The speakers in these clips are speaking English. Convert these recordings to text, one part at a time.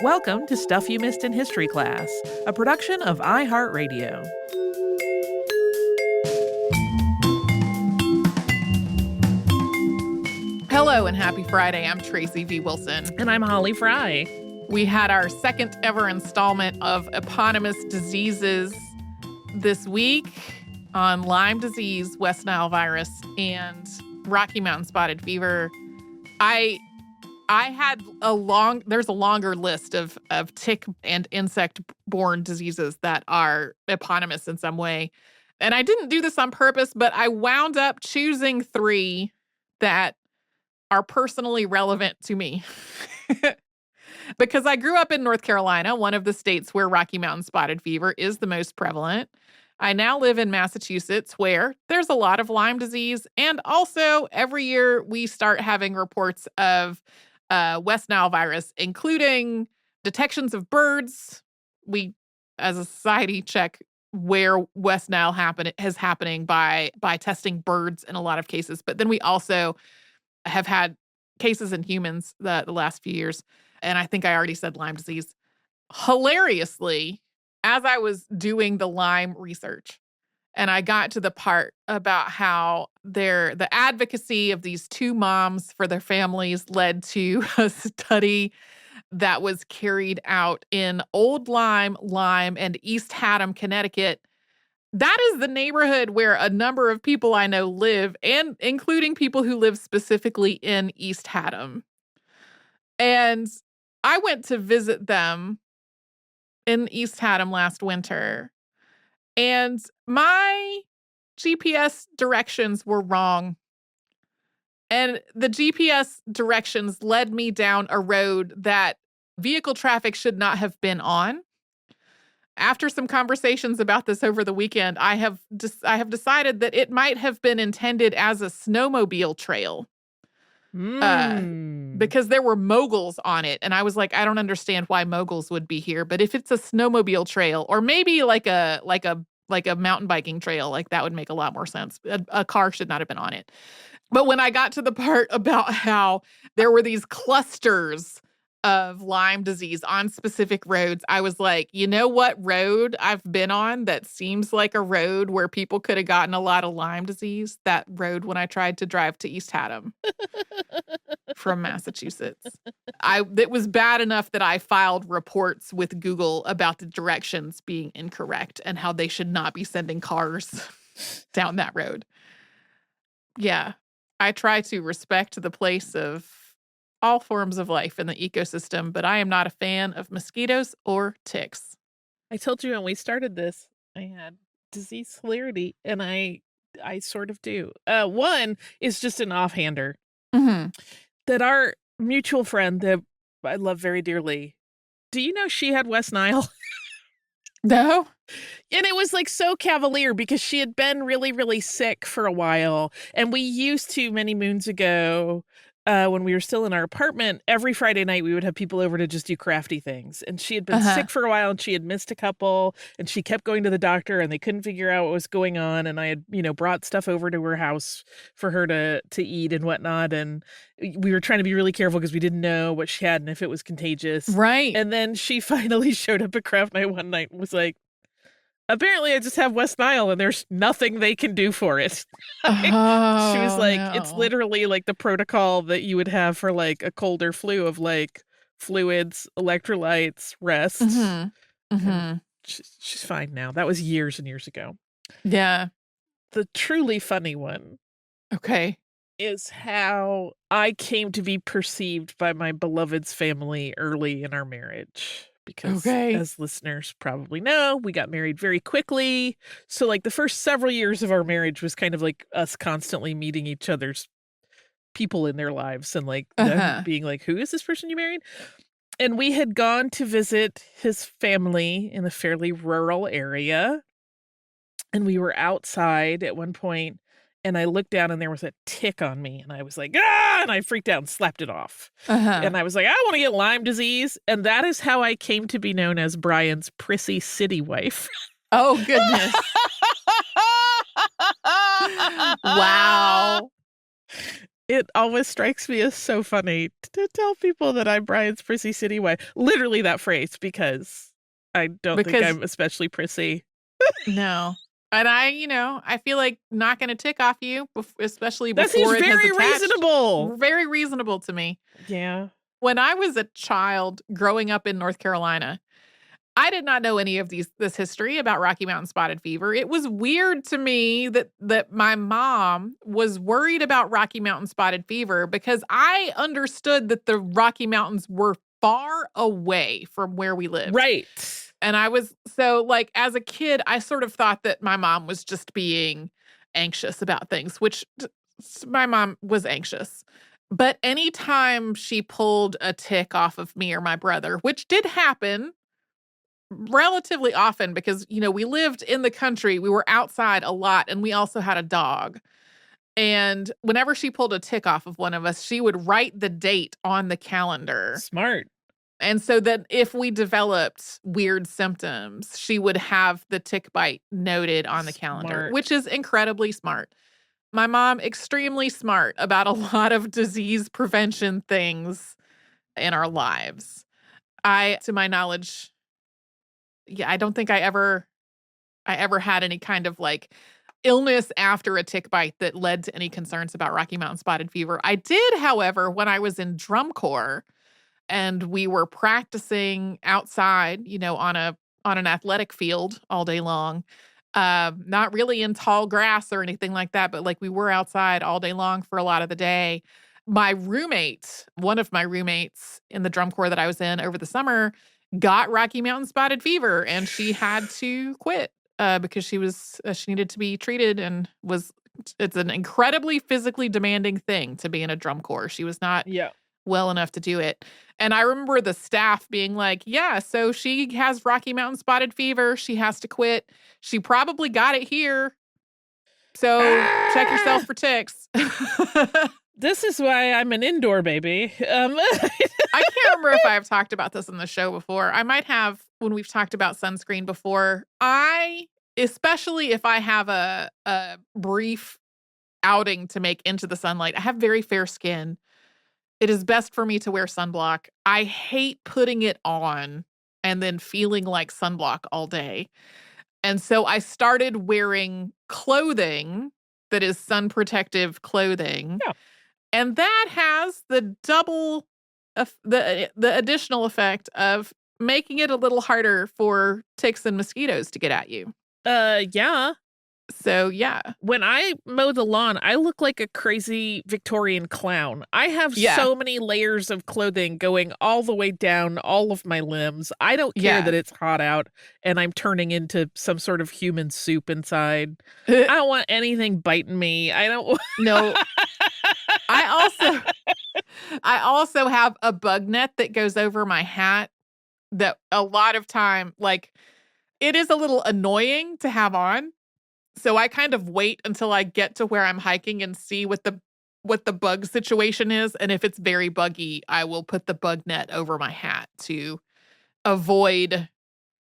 Welcome to Stuff You Missed in History Class, a production of iHeartRadio. Hello and happy Friday. I'm Tracy V. Wilson. And I'm Holly Fry. We had our second ever installment of eponymous diseases this week on Lyme disease, West Nile virus, and Rocky Mountain spotted fever. I had there's a longer list of tick and insect-borne diseases that are eponymous in some way. And I didn't do this on purpose, but I wound up choosing 3 that are personally relevant to me. Because I grew up in North Carolina, one of the states where Rocky Mountain spotted fever is the most prevalent. I now live in Massachusetts, where there's a lot of Lyme disease. And also, every year we start having reports of West Nile virus, including detections of birds. We, as a society, check where West Nile is happening by testing birds in a lot of cases. But then we also have had cases in humans the last few years. And I think I already said Lyme disease. Hilariously, as I was doing the Lyme research, and I got to the part about how the advocacy of these 2 moms for their families led to a study that was carried out in Old Lyme, and East Haddam, Connecticut. That is the neighborhood where a number of people I know live, and including people who live specifically in East Haddam. And I went to visit them in East Haddam last winter, and my GPS directions were wrong. And the GPS directions led me down a road that vehicle traffic should not have been on. After some conversations about this over the weekend, I have decided that it might have been intended as a snowmobile trail. Because there were moguls on it. And I was like, I don't understand why moguls would be here. But if it's a snowmobile trail, or maybe like a mountain biking trail, like that would make a lot more sense. A car should not have been on it. But when I got to the part about how there were these clusters of Lyme disease on specific roads, I was like, you know what road I've been on that seems like a road where people could have gotten a lot of Lyme disease? That road when I tried to drive to East Haddam from Massachusetts. It was bad enough that I filed reports with Google about the directions being incorrect and how they should not be sending cars down that road. Yeah, I try to respect the place of all forms of life in the ecosystem, but I am not a fan of mosquitoes or ticks. I told you when we started this, I had disease celerity, and I sort of do. One is just an offhander. Mm-hmm. That our mutual friend that I love very dearly, do you know she had West Nile? No. And it was like so cavalier because she had been really, really sick for a while. And we used to, many moons ago, when we were still in our apartment, every Friday night we would have people over to just do crafty things. And she had been sick for a while, and she had missed a couple, and she kept going to the doctor, and they couldn't figure out what was going on. And I had, brought stuff over to her house for her to eat and whatnot. And we were trying to be really careful because we didn't know what she had and if it was contagious. Right. And then she finally showed up at craft night one night and was like, apparently I just have West Nile and there's nothing they can do for it. She was like, It's literally like the protocol that you would have for like a cold or flu of like fluids, electrolytes, rest. She's fine now. That was years and years ago. Yeah. The truly funny one. Okay. Is how I came to be perceived by my beloved's family early in our marriage. Because as listeners probably know, we got married very quickly. So like the first several years of our marriage was kind of like us constantly meeting each other's people in their lives and like them being like, who is this person you married? And we had gone to visit his family in a fairly rural area. And we were outside at one point. And I looked down and there was a tick on me. And I was like, ah! And I freaked out and slapped it off. And I was like, I want to get Lyme disease. And that is how I came to be known as Brian's prissy city wife. Oh, goodness. Wow. It always strikes me as so funny to tell people that I'm Brian's prissy city wife. Literally that phrase, because I don't think Because I'm especially prissy. no. And I feel like knocking a tick off you, especially That seems before it has very attached, reasonable. very reasonable to me. Yeah. When I was a child growing up in North Carolina, I did not know any of this history about Rocky Mountain spotted fever. It was weird to me that my mom was worried about Rocky Mountain spotted fever because I understood that the Rocky Mountains were far away from where we lived. Right. And I was so like as a kid, I sort of thought that my mom was just being anxious about things, which my mom was anxious. But anytime she pulled a tick off of me or my brother, which did happen relatively often because, we lived in the country, we were outside a lot, and we also had a dog. And whenever she pulled a tick off of one of us, she would write the date on the calendar. Smart. And so that if we developed weird symptoms, she would have the tick bite noted on the calendar, which is incredibly smart. My mom, extremely smart about a lot of disease prevention things in our lives. To my knowledge, I don't think I ever had any kind of like illness after a tick bite that led to any concerns about Rocky Mountain spotted fever. I did, however, when I was in drum corps and we were practicing outside, on an athletic field all day long. Not really in tall grass or anything like that, but like we were outside all day long for a lot of the day. One of my roommates in the drum corps that I was in over the summer got Rocky Mountain spotted fever, and she had to quit because she needed to be treated and it's an incredibly physically demanding thing to be in a drum corps. She was not well enough to do it. And I remember the staff being like, yeah, so she has Rocky Mountain spotted fever. She has to quit. She probably got it here. So check yourself for ticks. This is why I'm an indoor baby. I can't remember if I've talked about this on the show before. I might have when we've talked about sunscreen before. Especially if I have a brief outing to make into the sunlight, I have very fair skin. It is best for me to wear sunblock. I hate putting it on and then feeling like sunblock all day. And so I started wearing clothing that is sun protective clothing. Yeah. And that has the the additional effect of making it a little harder for ticks and mosquitoes to get at you. Yeah. So, yeah. When I mow the lawn, I look like a crazy Victorian clown. I have so many layers of clothing going all the way down all of my limbs. I don't care that it's hot out and I'm turning into some sort of human soup inside. I don't want anything biting me. I don't. No. I also have a bug net that goes over my hat that a lot of time, like, it is a little annoying to have on. So I kind of wait until I get to where I'm hiking and see what the bug situation is. And if it's very buggy, I will put the bug net over my hat to avoid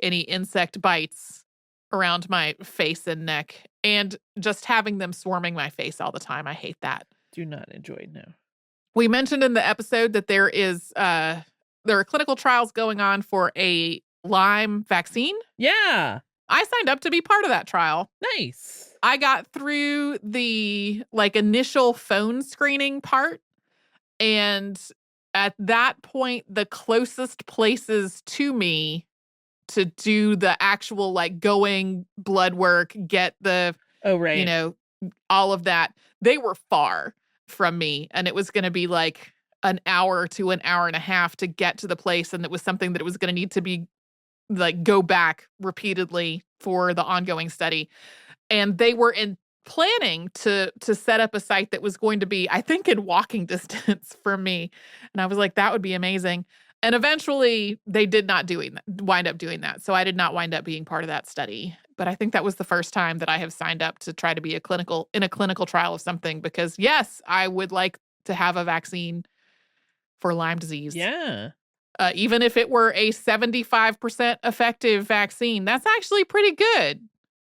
any insect bites around my face and neck. And just having them swarming my face all the time. I hate that. Do not enjoy, no. We mentioned in the episode that there are clinical trials going on for a Lyme vaccine. Yeah. I signed up to be part of that trial. Nice. I got through the initial phone screening part. And at that point, the closest places to me to do the actual going blood work, get the, all of that, they were far from me. And it was going to be like an hour to an hour and a half to get to the place. And it was something that it was going to need to be go back repeatedly for the ongoing study. And they were planning to set up a site that was going to be, I think, in walking distance from me. And I was like, that would be amazing. And eventually they did not wind up doing that. So I did not wind up being part of that study. But I think that was the first time that I have signed up to try to be in a clinical trial of something, because yes, I would like to have a vaccine for Lyme disease. Yeah. Even if it were a 75% effective vaccine, that's actually pretty good.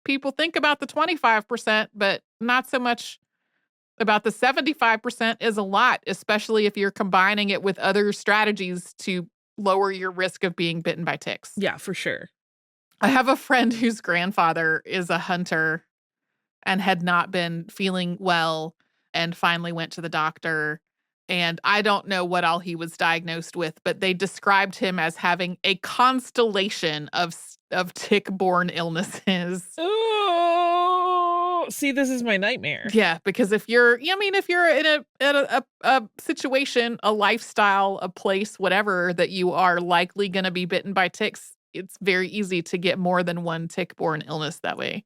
People think about the 25%, but not so much About the 75% is a lot, especially if you're combining it with other strategies to lower your risk of being bitten by ticks. Yeah, for sure. I have a friend whose grandfather is a hunter and had not been feeling well and finally went to the doctor. And I don't know what all he was diagnosed with, but they described him as having a constellation of tick-borne illnesses. Oh, see, this is my nightmare. Yeah, because if you're in a situation, a lifestyle, a place, whatever, that you are likely going to be bitten by ticks, it's very easy to get more than one tick-borne illness that way.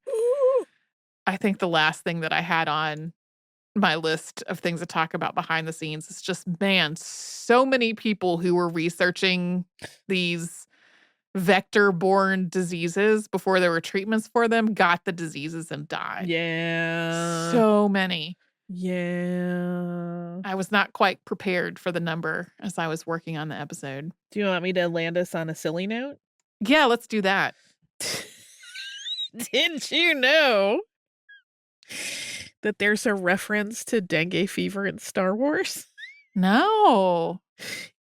I think the last thing that I had on my list of things to talk about behind the scenes is just, man, so many people who were researching these vector-borne diseases before there were treatments for them got the diseases and died. Yeah. So many. Yeah. I was not quite prepared for the number as I was working on the episode. Do you want me to land us on a silly note? Yeah, let's do that. Did you know that there's a reference to dengue fever in Star Wars? No.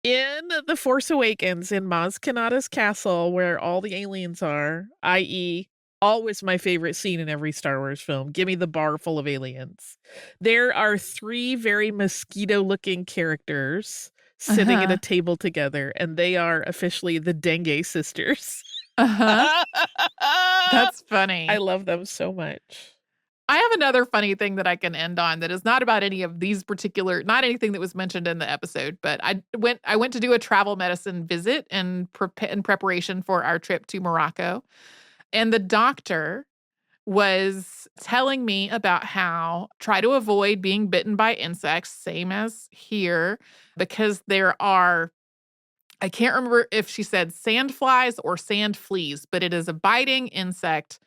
In The Force Awakens, in Maz Kanata's castle, where all the aliens are, i.e., always my favorite scene in every Star Wars film, give me the bar full of aliens. There are 3 very mosquito-looking characters sitting at a table together, and they are officially the Dengue sisters. That's funny. I love them so much. I have another funny thing that I can end on that is not about any of these not anything that was mentioned in the episode, but I went to do a travel medicine visit in preparation for our trip to Morocco. And the doctor was telling me about how try to avoid being bitten by insects, same as here, because there are, I can't remember if she said sand flies or sand fleas, but it is a biting insect.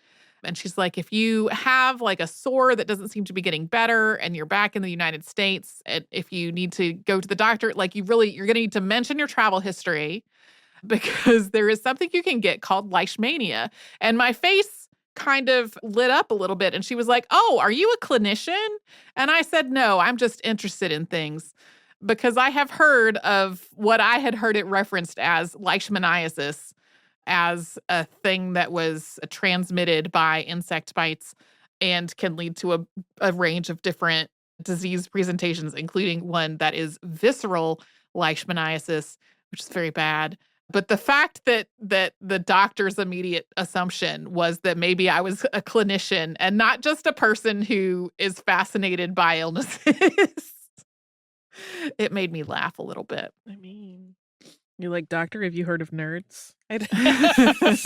And she's like, if you have like a sore that doesn't seem to be getting better and you're back in the United States, and if you need to go to the doctor, like you're going to need to mention your travel history, because there is something you can get called leishmania. And my face kind of lit up a little bit. And she was like, oh, are you a clinician? And I said, no, I'm just interested in things, because I have heard of what I had heard it referenced as leishmaniasis, as a thing that was transmitted by insect bites and can lead to a range of different disease presentations, including one that is visceral leishmaniasis, which is very bad. But the fact that the doctor's immediate assumption was that maybe I was a clinician and not just a person who is fascinated by illnesses, it made me laugh a little bit. I mean, you're like, doctor, have you heard of nerds? It's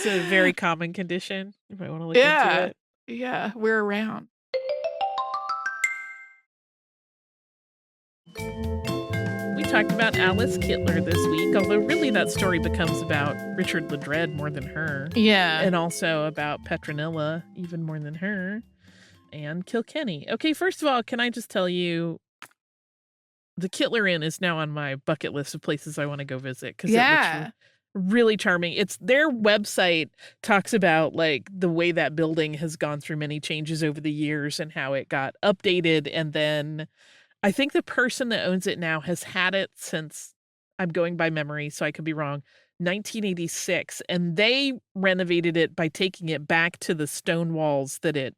a very common condition. You might want to look into it. Yeah, we're around. We talked about Alice Kittler this week, although really that story becomes about Richard LeDread more than her. Yeah. And also about Petronilla even more than her. And Kilkenny. Okay, first of all, can I just tell you, the Kittler Inn is now on my bucket list of places I want to go visit, because it looks really charming. It's their website talks about like the way that building has gone through many changes over the years and how it got updated. And then I think the person that owns it now has had it since, I'm going by memory, so I could be wrong, 1986. And they renovated it by taking it back to the stone walls that it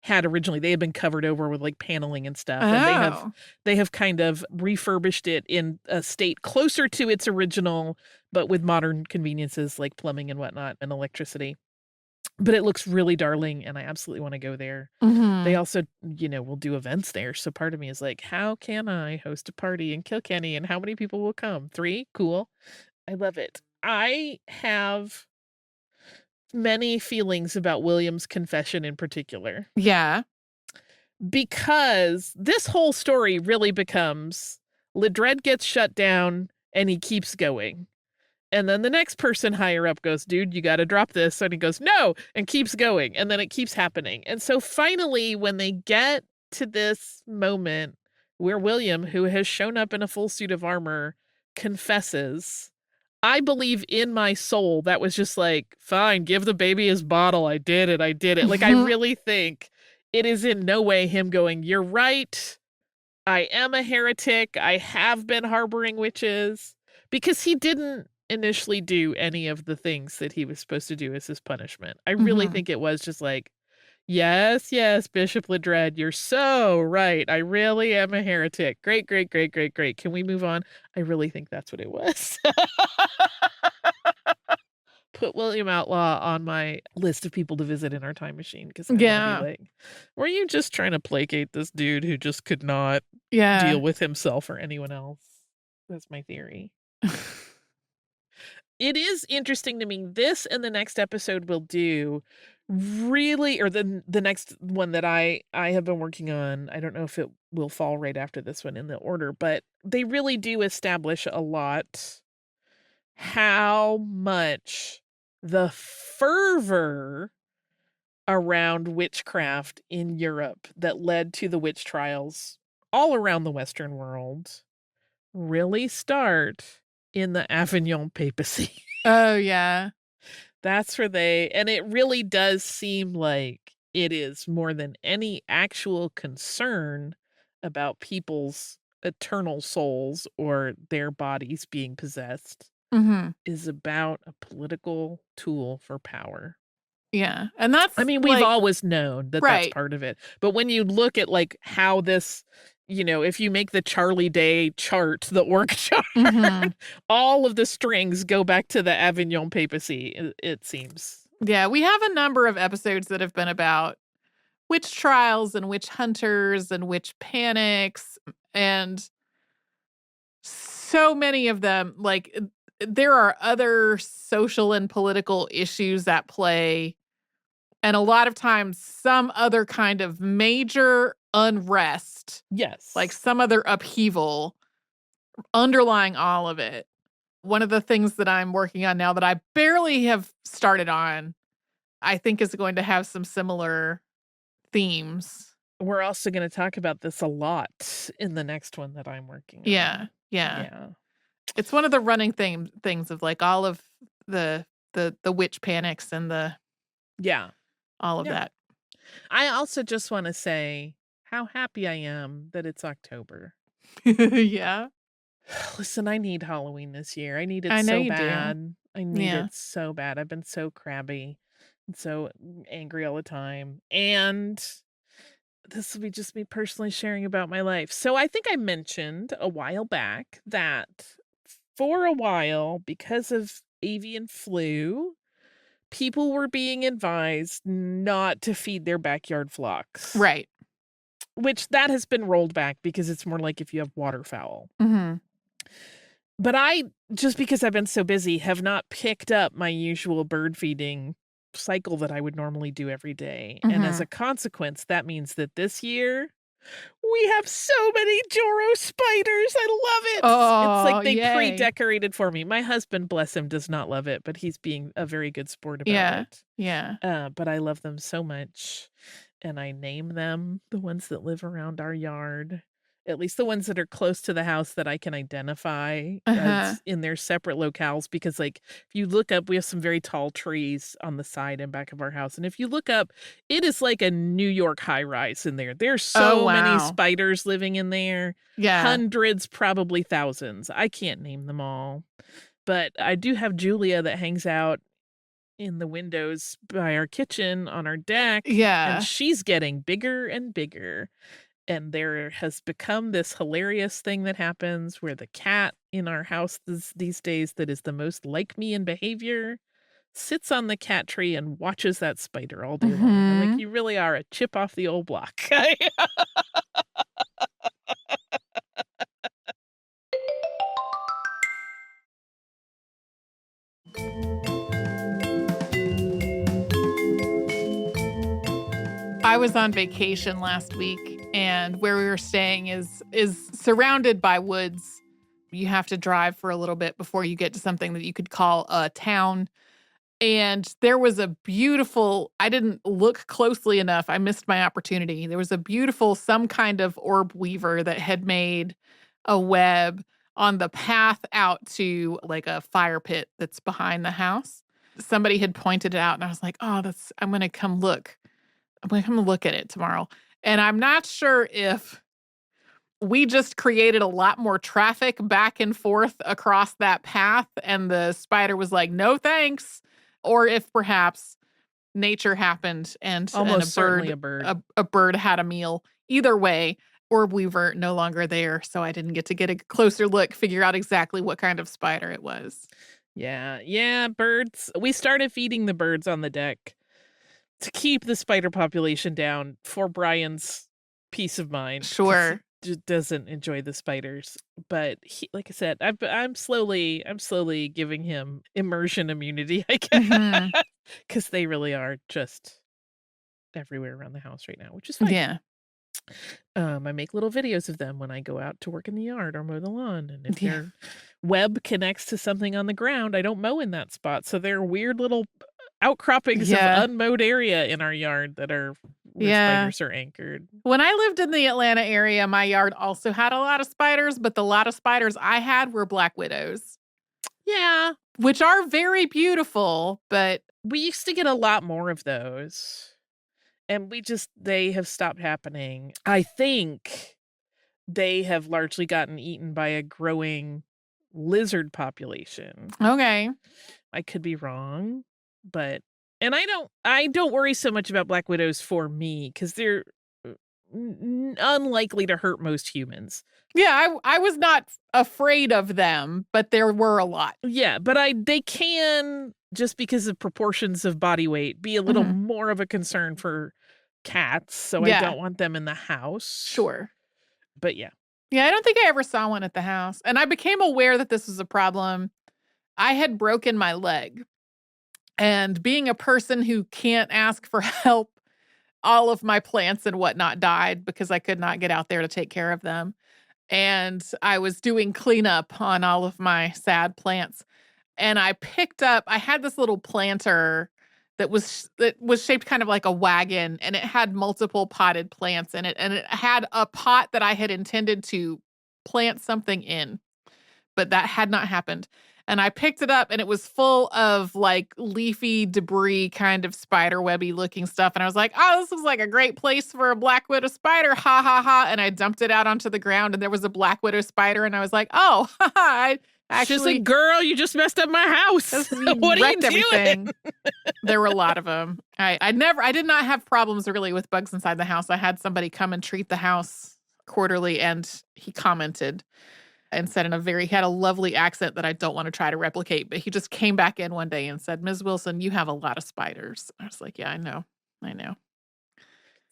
had originally. They had been covered over with like paneling and stuff. And they have kind of refurbished it in a state closer to its original, but with modern conveniences like plumbing and whatnot and electricity. But it looks really darling, and I absolutely want to go there. They also, will do events there. So part of me is like, how can I host a party in Kilkenny, and how many people will come? 3? Cool. I love it. I have many feelings about William's confession in particular. Yeah. Because this whole story really becomes LeDread gets shut down and he keeps going. And then the next person higher up goes, dude, you got to drop this. And he goes, no, and keeps going. And then it keeps happening. And so finally, when they get to this moment where William, who has shown up in a full suit of armor, confesses, I believe in my soul that was just like, fine, give the baby his bottle. I did it. Like, I really think It is in no way him going, "You're right. I am a heretic. I have been harboring witches," because he didn't initially do any of the things that he was supposed to do as his punishment. I really think it was just like, yes, Bishop Ledred, you're so right. I really am a heretic. Great, great, great, great, great. Can we move on? I really think that's what it was. Put William Outlaw on my list of people to visit in our time machine, because I want to be like, were you just trying to placate this dude who just could not deal with himself or anyone else? That's my theory. It is interesting to me. This and the next episode we'll do really, or the next one that I have been working on, I don't know if it will fall right after this one in the order, but they really do establish a lot how much the fervor around witchcraft in Europe that led to the witch trials all around the Western world really start in the Avignon papacy. Oh, yeah. That's where and it really does seem like it is more than any actual concern about people's eternal souls or their bodies being possessed. Is about a political tool for power. Yeah. And that's, I mean, we've always known that that's part of it. But when you look at like how this, if you make the Charlie Day chart, the org chart, all of the strings go back to the Avignon papacy, it seems. Yeah, we have a number of episodes that have been about witch trials and witch hunters and witch panics, and so many of them, like, there are other social and political issues at play, and a lot of times some other kind of major unrest. Yes. Like some other upheaval underlying all of it. One of the things that I'm working on now that I barely have started on, I think is going to have some similar themes. We're also going to talk about this a lot in the next one that I'm working on. Yeah. It's one of the running things of like all of the witch panics and all of that. I also just want to say how happy I am that it's October. Yeah. Listen, I need Halloween this year. I need it so bad. I need it so bad. I've been so crabby and so angry all the time. And this will be just me personally sharing about my life. So I think I mentioned a while back that for a while, because of avian flu, people were being advised not to feed their backyard flocks. Right. Which that has been rolled back because it's more like if you have waterfowl. But I, just because I've been so busy, have not picked up my usual bird feeding cycle that I would normally do every day. And as a consequence, that means that this year we have so many Joro spiders. I love it. It's like they pre-decorated for me. My husband, bless him, does not love it, but he's being a very good sport about it. Yeah. But I love them so much. And I name them, the ones that live around our yard, at least the ones that are close to the house that I can identify as in their separate locales. Because like, if you look up, we have some very tall trees on the side and back of our house. And if you look up, it is like a New York high rise in there. There's so many spiders living in there. Yeah. Hundreds, probably thousands. I can't name them all. But I do have Julia that hangs out in the windows by our kitchen on our deck. Yeah. And she's getting bigger and bigger. And there has become this hilarious thing that happens where the cat in our house these days that is the most like me in behavior sits on the cat tree and watches that spider all day long. I'm like, you really are a chip off the old block. I was on vacation last week, and where we were staying is surrounded by woods. You have to drive for a little bit before you get to something that you could call a town. And there was a beautiful, I didn't look closely enough. I missed my opportunity. There was a beautiful, some kind of orb weaver that had made a web on the path out to like a fire pit that's behind the house. Somebody had pointed it out, and I was like, oh, I'm going to come look. I'm going to look at it tomorrow. And I'm not sure if we just created a lot more traffic back and forth across that path and the spider was like, no thanks. Or if perhaps nature happened and certainly a bird had a meal. Either way, orb weaver no longer there, so I didn't get a closer look, figure out exactly what kind of spider it was. Yeah, birds. We started feeding the birds on the deck to keep the spider population down for Brian's peace of mind. Sure. Just doesn't enjoy the spiders, but he, like I said, I'm slowly giving him immersion immunity, I guess, because they really are just everywhere around the house right now, which is fine. Yeah. I make little videos of them when I go out to work in the yard or mow the lawn, and if their web connects to something on the ground, I don't mow in that spot, so they're weird little outcroppings of unmowed area in our yard that are where spiders are anchored. When I lived in the Atlanta area, my yard also had a lot of spiders, but the lot of spiders I had were black widows. Yeah. Which are very beautiful, but we used to get a lot more of those. And they have stopped happening. I think they have largely gotten eaten by a growing lizard population. Okay. I could be wrong, but I don't worry so much about black widows for me because they're unlikely to hurt most humans. Yeah, I was not afraid of them, but there were a lot. Yeah, but they can, just because of proportions of body weight, be a little more of a concern for cats, so I don't want them in the house. Sure. But yeah. Yeah, I don't think I ever saw one at the house. And I became aware that this was a problem. I had broken my leg. And being a person who can't ask for help, all of my plants and whatnot died because I could not get out there to take care of them. And I was doing cleanup on all of my sad plants. And I had this little planter that was shaped kind of like a wagon, and it had multiple potted plants in it. And it had a pot that I had intended to plant something in, but that had not happened. And I picked it up and it was full of like leafy debris, kind of spider webby looking stuff. And I was like, oh, this looks like a great place for a black widow spider. Ha ha ha. And I dumped it out onto the ground and there was a black widow spider. And I was like, oh, ha ha. She's like, girl, you just messed up my house. What are you doing? Everything. There were a lot of them. I did not have problems really with bugs inside the house. I had somebody come and treat the house quarterly, and he commented and said he had a lovely accent that I don't want to try to replicate, but he just came back in one day and said, Ms. Wilson, you have a lot of spiders. I was like, yeah, I know.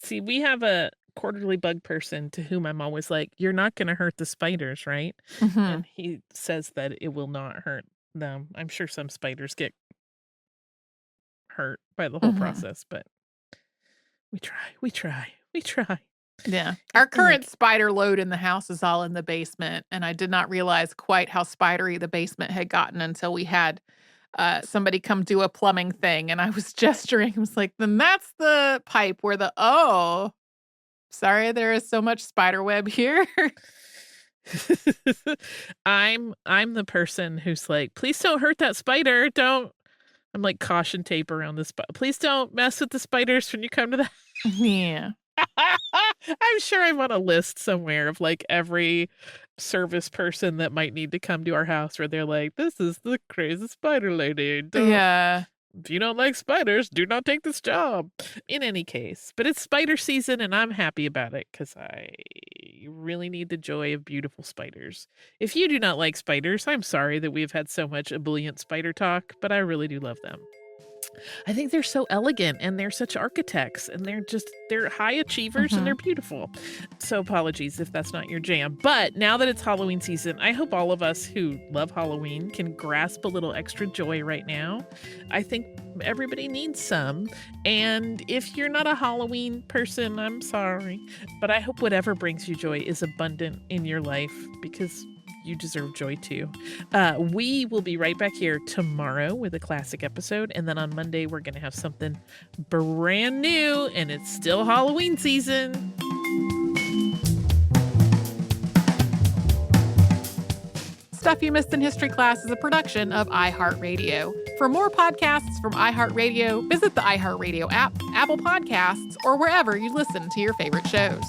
See, we have a quarterly bug person to whom I'm always like, you're not going to hurt the spiders, right? And he says that it will not hurt them. I'm sure some spiders get hurt by the whole process, but we try. Yeah. Our current spider load in the house is all in the basement, and I did not realize quite how spidery the basement had gotten until we had somebody come do a plumbing thing, and I was gesturing. I was like, then that's the pipe where sorry, there is so much spider web here. I'm the person who's like, please don't hurt that spider. I'm like caution tape around the spider. Please don't mess with the spiders when you come to the Yeah. I'm sure I'm on a list somewhere of like every service person that might need to come to our house where they're like, this is the crazy spider lady. If you don't like spiders, do not take this job. In any case, but it's spider season and I'm happy about it because I really need the joy of beautiful spiders. If you do not like spiders, I'm sorry that we've had so much ebullient spider talk, but I really do love them. I think they're so elegant and they're such architects and they're high achievers and they're beautiful. So apologies if that's not your jam. But now that it's Halloween season, I hope all of us who love Halloween can grasp a little extra joy right now. I think everybody needs some. And if you're not a Halloween person, I'm sorry. But I hope whatever brings you joy is abundant in your life because you deserve joy too. We will be right back here tomorrow with a classic episode. And then on Monday, we're going to have something brand new. And it's still Halloween season. Stuff You Missed in History Class is a production of iHeartRadio. For more podcasts from iHeartRadio, visit the iHeartRadio app, Apple Podcasts, or wherever you listen to your favorite shows.